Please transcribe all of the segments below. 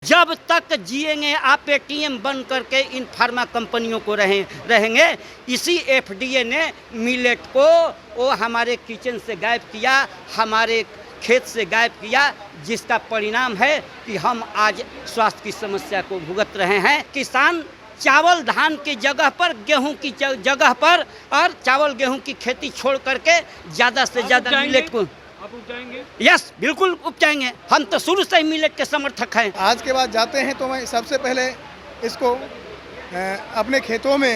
जब तक जिएंगे आप एटीएम बन करके इन फार्मा कंपनियों को रहेंगे। इसी एफडीए ने मिलेट को वो हमारे किचन से गायब किया, हमारे खेत से गायब किया, जिसका परिणाम है कि हम आज स्वास्थ्य की समस्या को भुगत रहे हैं। किसान चावल धान की जगह पर गेहूं की जगह पर और चावल गेहूं की खेती छोड़ करके ज़्यादा से ज़्यादा मिलेट को आप उपजाएंगे? यस, बिल्कुल उपजाएंगे। हम तो शुरू से ही मिलेट के समर्थक हैं। आज के बाद जाते हैं तो मैं सबसे पहले इसको अपने खेतों में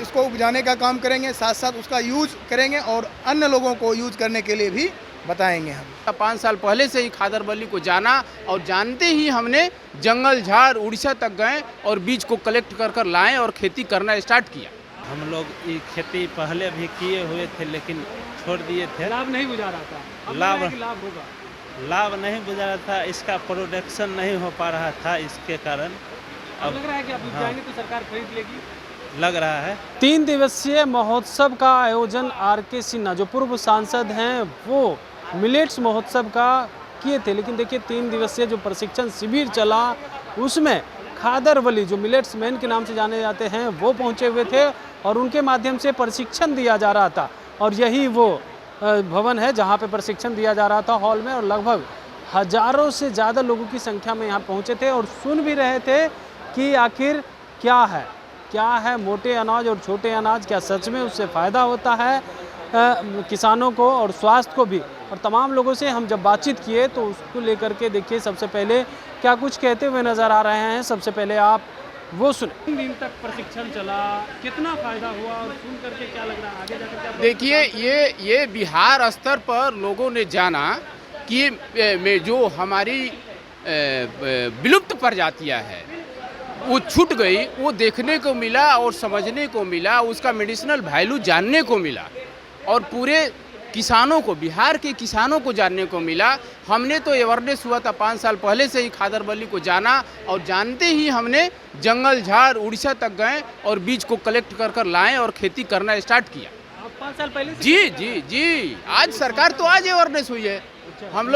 इसको उपजाने का काम करेंगे, साथ साथ उसका यूज करेंगे और अन्य लोगों को यूज करने के लिए भी बताएंगे। हम 5 साल पहले से ही खादर बल्ली को जाना और जानते ही हमने जंगल झाड़ उड़ीसा तक गए और बीज को कलेक्ट कर कर लाए और खेती करना स्टार्ट किया। हम लोग ये खेती पहले भी किए हुए थे लेकिन छोड़ दिए थे। लाभ नहीं बुझा रहा था, अब लाभ- लग रहा है कि लाभ होगा। लाभ नहीं बुझा रहा था, इसका प्रोडक्शन नहीं हो पा रहा था, इसके कारण अब लग रहा है कि आप उपजाएंगे तो सरकार खरीद लेगी। लग रहा है। 3 दिवसीय महोत्सव का आयोजन आर.के. सिन्हा जो पूर्व सांसद हैं वो मिलेट्स महोत्सव का किए थे, लेकिन देखिए 3 दिवसीय जो प्रशिक्षण शिविर चला उसमें खादर वली जो मिलेट्स मैन के नाम से जाने जाते हैं वो पहुंचे हुए थे और उनके माध्यम से प्रशिक्षण दिया जा रहा था। और यही वो भवन है जहां पे प्रशिक्षण दिया जा रहा था हॉल में, और लगभग हजारों से ज़्यादा लोगों की संख्या में यहाँ पहुँचे थे और सुन भी रहे थे कि आखिर क्या है मोटे अनाज और छोटे अनाज, क्या सच में उससे फ़ायदा होता है किसानों को और स्वास्थ्य को भी। और तमाम लोगों से हम जब बातचीत किए तो उसको लेकर के देखिए सबसे पहले क्या कुछ कहते हुए नज़र आ रहे हैं। सबसे पहले आप वो सुने। 3 दिन तक प्रशिक्षण चला, कितना फ़ायदा हुआ और सुन करके क्या लग रहा है आगे जाकर क्या? देखिए ये बिहार स्तर पर लोगों ने जाना कि में जो हमारी विलुप्त प्रजातियां है वो छूट गई, वो देखने को मिला और समझने को मिला, उसका मेडिसिनल वैल्यू जानने को मिला और पूरे किसानों को, बिहार के किसानों को जानने को मिला। हमने तो अवेयरनेस हुआ था 5 साल पहले से ही खादर बल्ली को जाना और जानते ही हमने जंगल झाड़ उड़ीसा तक गए और बीज को कलेक्ट कर कर लाए और खेती करना स्टार्ट किया। आप 5 साल पहले से? जी आज सरकार तो आज अवेयरनेस हुई है। हम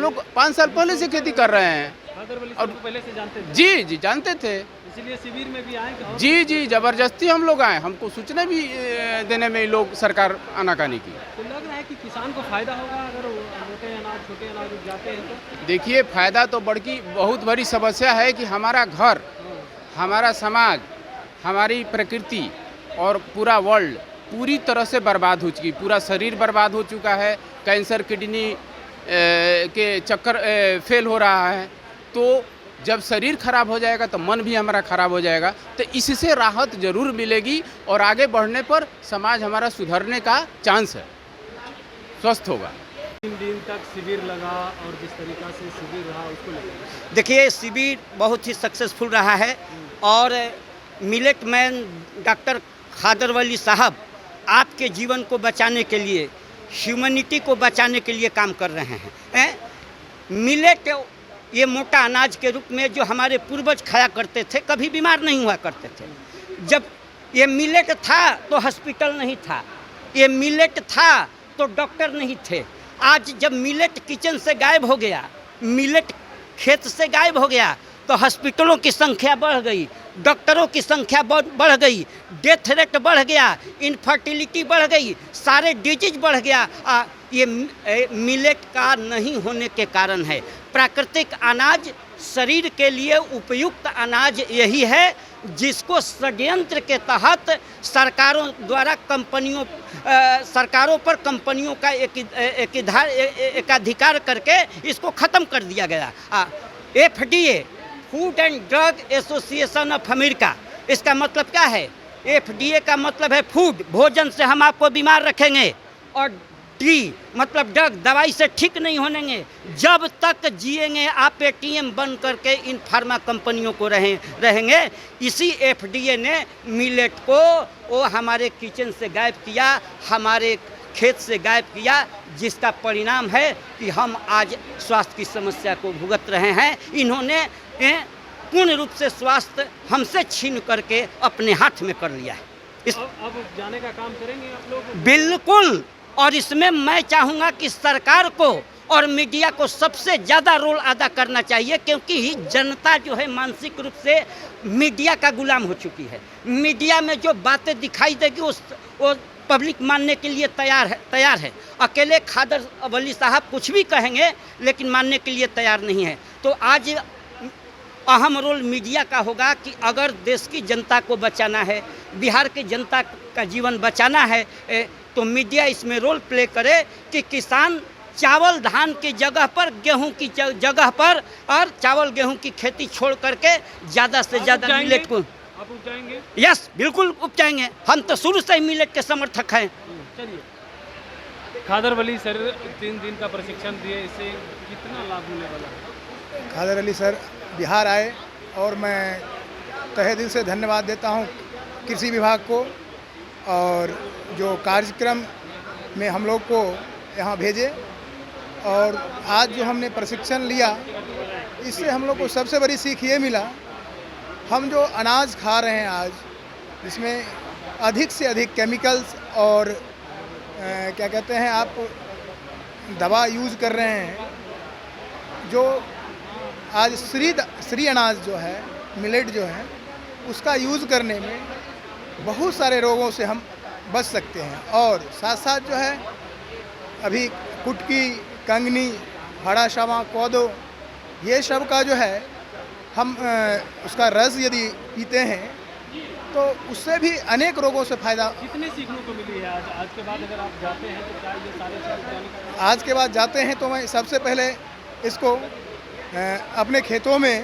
लोग 5 साल पहले से खेती कर रहे हैं खादर वली और पहले से जानते थे? जी जानते थे। इसीलिए शिविर में भी आए? जी जबरदस्ती हम लोग आए, हमको सूचना भी देने में लोग सरकार आनाकानी की। तो लग रहा है कि किसान को फायदा होगा अगर मोटे अनाज छोटे अनाज उपजाते हैं तो? देखिए फायदा तो बहुत बड़ी समस्या है कि हमारा घर, हमारा समाज, हमारी प्रकृति और पूरा वर्ल्ड पूरी तरह से बर्बाद हो चुकी, पूरा शरीर बर्बाद हो चुका है। कैंसर, किडनी के चक्कर फेल हो रहा है। तो जब शरीर खराब हो जाएगा तो मन भी हमारा खराब हो जाएगा। तो इससे राहत जरूर मिलेगी और आगे बढ़ने पर समाज हमारा सुधरने का चांस है, स्वस्थ होगा। 3 दिन तक शिविर लगा और जिस तरीका से शिविर रहा उसको लेकर देखिए शिविर बहुत ही सक्सेसफुल रहा है और मिलेट मैन डॉक्टर खादर वली साहब आपके जीवन को बचाने के लिए, ह्यूमैनिटी को बचाने के लिए काम कर रहे हैं। मिलेट ये मोटा अनाज के रूप में जो हमारे पूर्वज खाया करते थे, कभी बीमार नहीं हुआ करते थे। जब ये मिलेट था तो हॉस्पिटल नहीं था, ये मिलेट था तो डॉक्टर नहीं थे। आज जब मिलेट किचन से गायब हो गया, मिलेट खेत से गायब हो गया तो हॉस्पिटलों की संख्या बढ़ गई, डॉक्टरों की संख्या बढ़ गई, डेथ रेट बढ़ गया, इनफर्टिलिटी बढ़ गई, सारे डिजीज बढ़ गया। ये मिलेट का नहीं होने के कारण है। प्राकृतिक अनाज शरीर के लिए उपयुक्त अनाज यही है जिसको षड्यंत्र के तहत सरकारों पर कंपनियों का एकाधिकार करके इसको ख़त्म कर दिया गया। FDA food and drug association of America, इसका मतलब क्या है? FDA का मतलब है फूड, भोजन से हम आपको बीमार रखेंगे, और डी मतलब ड्रग, दवाई से ठीक नहीं होनेंगे। जब तक जिएंगे आप एटीएम बन करके इन फार्मा कंपनियों को रहेंगे। इसी FDA ने मिलेट को वो हमारे किचन से गायब किया, हमारे खेत से गायब किया, जिसका परिणाम है कि हम आज स्वास्थ्य की समस्या को भुगत रहे हैं। इन्होंने पूर्ण रूप से स्वास्थ्य हमसे छीन करके अपने हाथ में कर लिया है। अब जाने का काम करेंगे आप लोग? बिल्कुल। और इसमें मैं चाहूँगा कि सरकार को और मीडिया को सबसे ज़्यादा रोल अदा करना चाहिए, क्योंकि जनता जो है मानसिक रूप से मीडिया का गुलाम हो चुकी है। मीडिया में जो बातें दिखाई देगी वो पब्लिक मानने के लिए तैयार है। अकेले खादर वली साहब कुछ भी कहेंगे लेकिन मानने के लिए तैयार नहीं है। तो आज अहम रोल मीडिया का होगा कि अगर देश की जनता को बचाना है, बिहार की जनता का जीवन बचाना है, तो मीडिया इसमें रोल प्ले करे कि किसान चावल धान की जगह पर गेहूं की जगह पर और चावल गेहूं की खेती छोड़ करके ज़्यादा से ज़्यादा मिलेट को आप उपजाएंगे? यस, बिल्कुल उपजाएंगे। हम तो शुरू से ही मिलेट के समर्थक हैं। चलिए, खादर वली सर 3 दिन का प्रशिक्षण दिए, इससे कितना लाभ मिलने वाला है? खादर अली सर बिहार आए और मैं तहे दिल से धन्यवाद देता हूं कृषि विभाग को, और जो कार्यक्रम में हम लोग को यहाँ भेजे, और आज जो हमने प्रशिक्षण लिया इससे हम लोग को सबसे बड़ी सीख ये मिला, हम जो अनाज खा रहे हैं आज, इसमें अधिक से अधिक केमिकल्स और क्या कहते हैं आप, दवा यूज़ कर रहे हैं। जो आज श्री अनाज जो है, मिलेट जो है, उसका यूज़ करने में बहुत सारे रोगों से हम बच सकते हैं। और साथ साथ जो है अभी कुटकी, कंगनी, हरा शामा, कोदो, ये सब का जो है हम उसका रस यदि पीते हैं तो उससे भी अनेक रोगों से फ़ायदा। कितने सीखने को मिली है आज के बाद? अगर आप जाते हैं तो क्या ये सारे चीज़ आज के बाद जाते हैं तो मैं सबसे पहले इसको अपने खेतों में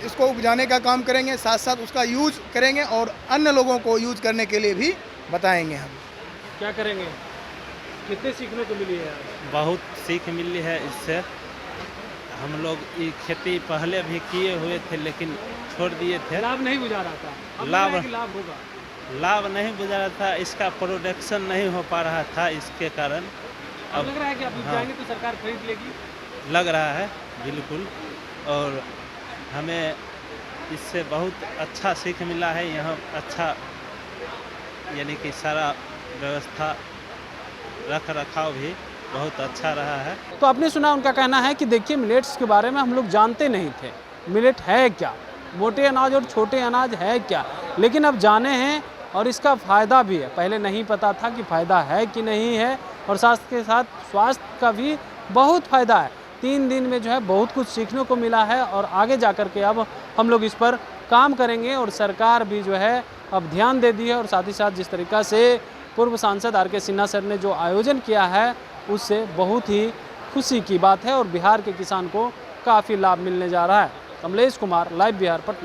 इसको उपजाने का काम करेंगे, साथ साथ उसका यूज करेंगे और अन्य लोगों को यूज करने के लिए भी बताएंगे। हम क्या करेंगे? कितने सीखने को मिली है आज? बहुत सीख मिली है इससे। हम लोग ये खेती पहले भी किए हुए थे लेकिन छोड़ दिए थे। लाभ नहीं बुझा रहा था, अब लाभ- लग रहा है कि लाभ होगा। लाभ नहीं बुझा रहा था, इसका प्रोडक्शन नहीं हो पा रहा था, इसके कारण अब लग रहा है कि आप हाँ। उपजाएंगे तो सरकार खरीद लेगी। लग रहा है बिल्कुल। और हमें इससे बहुत अच्छा सीख मिला है। यहाँ अच्छा यानी कि सारा व्यवस्था रख रखाव भी बहुत अच्छा रहा है। तो आपने सुना, उनका कहना है कि देखिए, मिलेट्स के बारे में हम लोग जानते नहीं थे। मिलेट है क्या, मोटे अनाज और छोटे अनाज है क्या, लेकिन अब जाने हैं और इसका फ़ायदा भी है। पहले नहीं पता था कि फ़ायदा है कि नहीं है, और साथ के साथ स्वास्थ्य का भी बहुत फ़ायदा है। 3 दिन में जो है बहुत कुछ सीखने को मिला है, और आगे जा कर के अब हम लोग इस पर काम करेंगे, और सरकार भी जो है अब ध्यान दे दी है। और साथ ही साथ जिस तरीक़ा से पूर्व सांसद आर के सिन्हा सर ने जो आयोजन किया है, उससे बहुत ही खुशी की बात है, और बिहार के किसान को काफ़ी लाभ मिलने जा रहा है। कमलेश कुमार, लाइव बिहार, पटना।